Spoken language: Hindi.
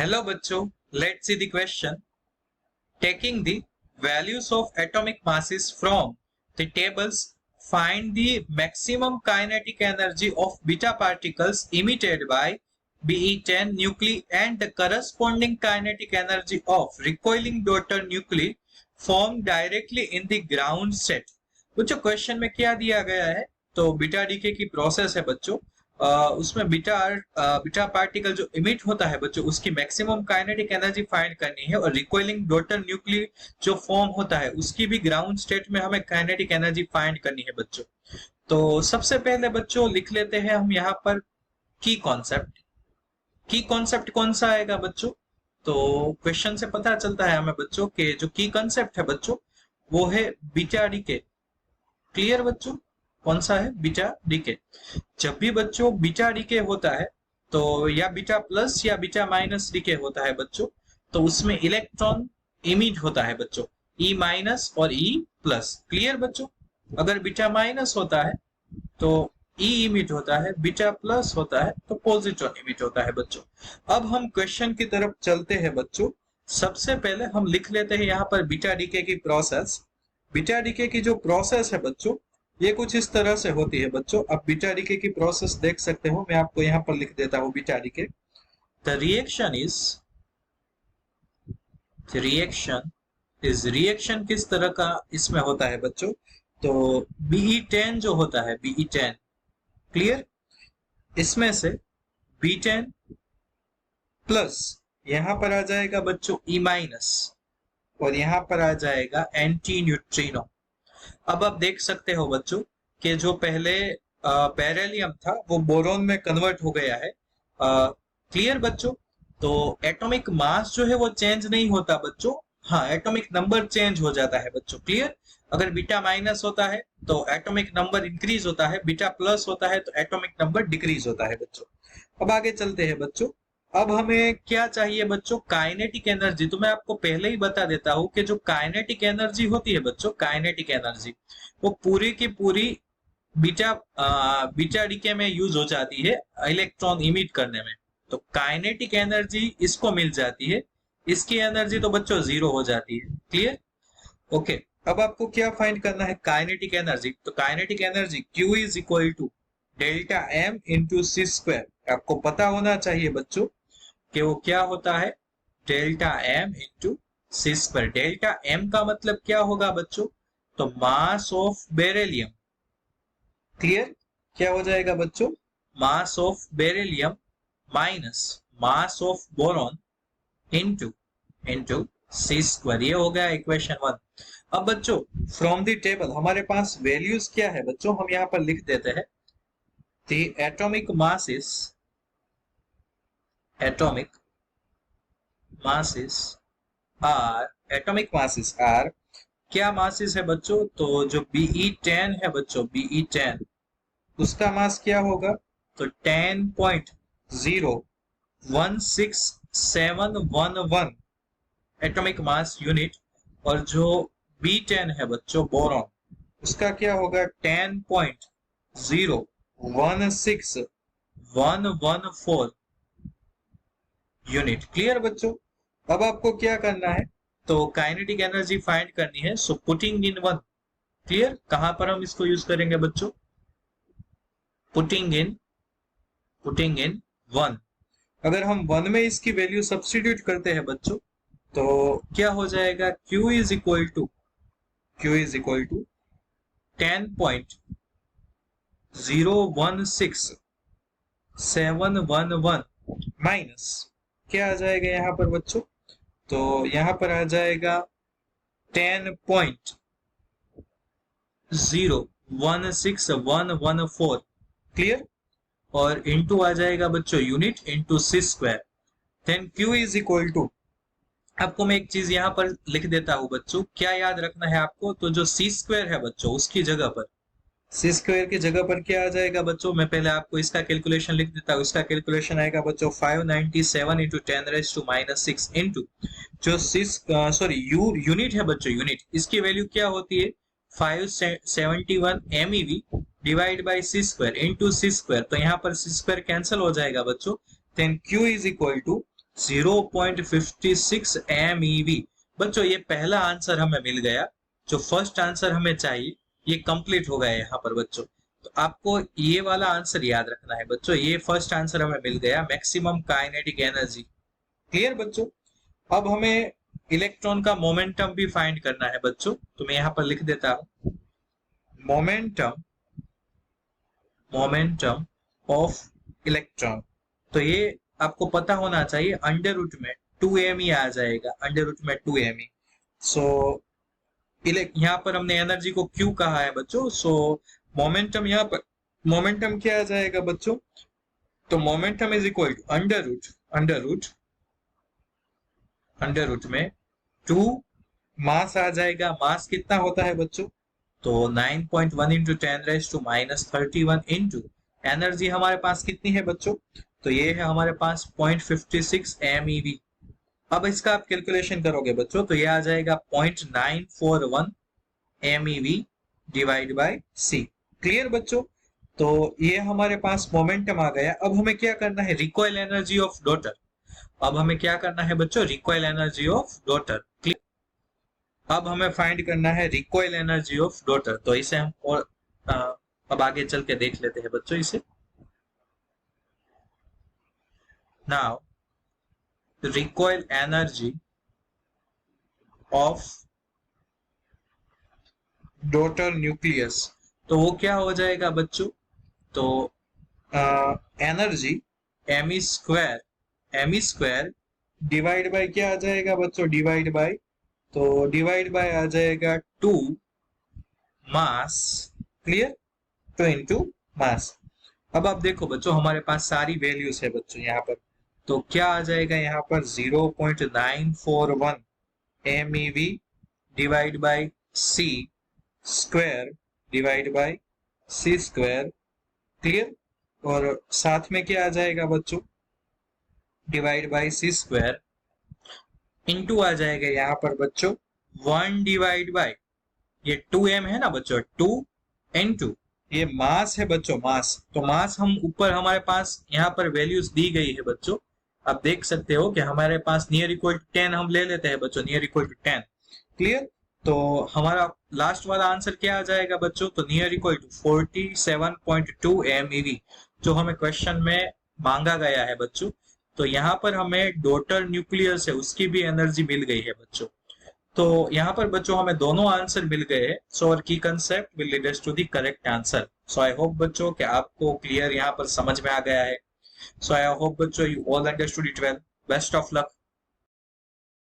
Hello बच्चों, let's see the question. Taking the values of atomic masses from the tables, find the maximum kinetic energy of beta particles emitted by Be10 nuclei and the corresponding kinetic energy of recoiling daughter nuclei formed directly in the ground state. बच्चों क्वेश्चन में क्या दिया गया है? तो बीटा डीके की प्रोसेस है बच्चों। उसमें बीटा पार्टिकल जो इमिट होता है बच्चों, उसकी मैक्सिमम काइनेटिक एनर्जी फाइंड करनी है, और रिकॉइलिंग डॉटर न्यूक्लियस जो फॉर्म होता है उसकी भी ग्राउंड स्टेट में हमें काइनेटिक एनर्जी फाइंड करनी है बच्चों। तो सबसे पहले बच्चों लिख लेते हैं हम यहाँ पर की कॉन्सेप्ट। की कॉन्सेप्ट कौन सा आएगा बच्चों? तो क्वेश्चन से पता चलता है हमें बच्चों के जो की कॉन्सेप्ट है बच्चों वो है बीटा डीके। क्लियर बच्चों? कौन सा है? Beta decay. जब भी बच्चों बीटा डीके होता है तो या बीटा प्लस या बीटा माइनस डीके होता है बच्चों, तो उसमें इलेक्ट्रॉन इमिट होता है बच्चों, ई माइनस और ई प्लस। क्लियर बच्चों? अगर बीटा माइनस होता है तो ई इमिट होता है, बीटा प्लस होता है तो पॉजिट्रॉन इमिट होता है बच्चों। अब हम क्वेश्चन की तरफ चलते हैं बच्चों। सबसे पहले हम लिख लेते हैं यहाँ पर बीटा डीके की प्रोसेस। बीटा डीके की जो प्रोसेस है बच्चों ये कुछ इस तरह से होती है बच्चों। अब बीटा डीके की प्रोसेस देख सकते हो, मैं आपको यहाँ पर लिख देता हूँ बीटा डीके। द रिएक्शन किस तरह का इसमें होता है बच्चों? तो Be10 जो होता है, Be10, क्लियर, इसमें से B10 प्लस यहां पर आ जाएगा बच्चों E माइनस, और यहां पर आ जाएगा एंटी न्यूट्रिनो। अब आप देख सकते हो बच्चों कि जो पहले बेरिलियम था वो बोरॉन में कन्वर्ट हो गया है। क्लियर बच्चों? तो एटॉमिक मास जो है वो चेंज नहीं होता बच्चों, हाँ एटॉमिक नंबर चेंज हो जाता है बच्चों। क्लियर? अगर बीटा माइनस होता है तो एटॉमिक नंबर इंक्रीज होता है, बीटा प्लस होता है तो एटॉमिक नंबर डिक्रीज होता है बच्चों। अब आगे चलते हैं बच्चों। अब हमें क्या चाहिए बच्चों? Kinetic energy. तो मैं आपको पहले ही बता देता हूं कि जो काइनेटिक एनर्जी होती है बच्चों, काइनेटिक एनर्जी वो पूरी की पूरी बीटा डीके में यूज हो जाती है इलेक्ट्रॉन इमिट करने में। तो काइनेटिक एनर्जी इसको मिल जाती है, इसकी एनर्जी तो बच्चों जीरो हो जाती है। क्लियर? ओके। अब आपको क्या फाइंड करना है? Kinetic energy. तो kinetic energy Q is equal to delta M into C square. आपको पता होना चाहिए बच्चों कि वो क्या होता है, डेल्टा M इंटू सी स्क्वायर। डेल्टा M का मतलब क्या होगा बच्चों? तो मास ऑफ बेरिलियम। क्लियर? क्या हो जाएगा बच्चों? Mass of beryllium minus mass of boron into C square. ये हो गया इक्वेशन 1। अब बच्चों फ्रॉम द टेबल हमारे पास वैल्यूज क्या है बच्चों, हम यहाँ पर लिख देते हैं। द एटॉमिक मासेस आर क्या मासेस है बच्चों? तो जो Be10 है बच्चों, Be10 उसका मास क्या होगा? तो 10.0167111 एटॉमिक मास यूनिट। और जो B10 है बच्चों बोरॉन, उसका क्या होगा? 10.0161114 यूनिट। क्लियर बच्चों? अब आपको क्या करना है? तो काइनेटिक एनर्जी फाइंड करनी है, सो पुटिंग इन 1। क्लियर? कहां पर हम इसको यूज करेंगे बच्चों? Putting in 1। अगर हम 1 में इसकी वैल्यू सब्स्टिट्यूट करते हैं बच्चों तो क्या हो जाएगा? Q is equal to 10.0167111 minus क्या आ जाएगा यहाँ पर बच्चों? तो यहाँ पर आ जाएगा 10.0161114। क्लियर? और इंटू आ जाएगा बच्चों unit into C square. Then Q is equal to, आपको मैं एक चीज यहाँ पर लिख देता हूँ बच्चों, क्या याद रखना है आपको? तो जो सी स्क्वायर है बच्चों उसकी जगह पर, सी स्क्वायर की जगह पर क्या आ जाएगा बच्चों? मैं पहले आपको इसका कैलकुलेशन लिख देता हूँ। इसका कैलकुलेशन आएगा बच्चों 597 इंटू 10⁻⁻⁶ इंटू जो यूनिट है बच्चों, यूनिट इसकी वैल्यू क्या होती है? 571 MeV divide by c square into C square. तो यहाँ पर सी स्क्वायर कैंसिल हो जाएगा बच्चों। Then Q is equal to 0.56 MeV। बच्चों ये पहला आंसर हमें मिल गया, जो फर्स्ट आंसर हमें चाहिए ये कंप्लीट हो गया यहाँ पर बच्चों। तो आपको ये वाला आंसर याद रखना है बच्चों, ये फर्स्ट आंसर हमें मिल गया, मैक्सिमम काइनेटिक एनर्जी। क्लियर बच्चों? अब हमें इलेक्ट्रॉन का मोमेंटम भी फाइंड करना है बच्चों, तो मैं यहाँ पर लिख देता हूं मोमेंटम ऑफ इलेक्ट्रॉन। तो ये आपको पता होना चाहिए, अंडर रूट में 2me आ जाएगा, अंडर रूट में 2me। सो यहाँ पर हमने एनर्जी को Q कहा है बच्चों, सो मोमेंटम यहाँ पर मोमेंटम क्या आ जाएगा बच्चों? तो momentum is equal to under root में 2 मास आ जाएगा। मास कितना होता है बच्चों? तो 9.1 इंटू 10⁻⁻31 इंटू एनर्जी हमारे पास कितनी है बच्चों? तो ये है हमारे पास 0.56 MeV। अब इसका आप कैलकुलेशन करोगे बच्चों तो ये आ जाएगा 0.941 MeV divide by C। Clear बच्चों? तो ये हमारे पास मोमेंटम आ गया। अब हमें क्या करना है? Recoil energy of daughter. अब हमें क्या करना है बच्चों? Recoil energy of daughter. अब हमें फाइंड करना है रिकॉइल एनर्जी ऑफ डॉटर। तो इसे हम और अब आगे चल के देख लेते हैं बच्चों इसे। Now recoil energy of daughter nucleus, तो वो क्या हो जाएगा बच्चों? तो energy m square divide by क्या आ जाएगा बच्चों? डिवाइड बाय आ जाएगा 2 मास। क्लियर? 2 into mass. अब आप देखो बच्चों हमारे पास सारी वैल्यूज है बच्चों यहाँ पर, तो क्या आ जाएगा यहाँ पर? 0.941 MeV divide by C square divide by C square. Clear? और साथ में क्या आ जाएगा बच्चों? Divide by C square into आ जाएगा यहाँ पर बच्चों 1 डिवाइड बाय ये 2m है ना बच्चों, 2 इंटू ये मास है बच्चों, मास। तो मास हम ऊपर हमारे पास यहाँ पर वैल्यूज दी गई है बच्चों, आप देख सकते हो कि हमारे पास नियर इक्वल टू 10 हम ले लेते हैं बच्चों, नियर इक्वल टू 10। क्लियर? तो हमारा लास्ट वाला आंसर क्या आ जाएगा बच्चों? तो नियर इक्वल टू 47.2 MeV जो हमें क्वेश्चन में मांगा गया है बच्चों। तो यहाँ पर हमें डॉटर न्यूक्लियस है उसकी भी एनर्जी मिल गई है बच्चों। तो यहाँ पर बच्चों हमें दोनों आंसर मिल गए हैं। सो आवर की concept will lead us to the correct answer. So I hope बच्चों कि आपको क्लियर यहाँ पर समझ में आ गया है। सो आई होप बच्चों you all understood it well. Best of luck.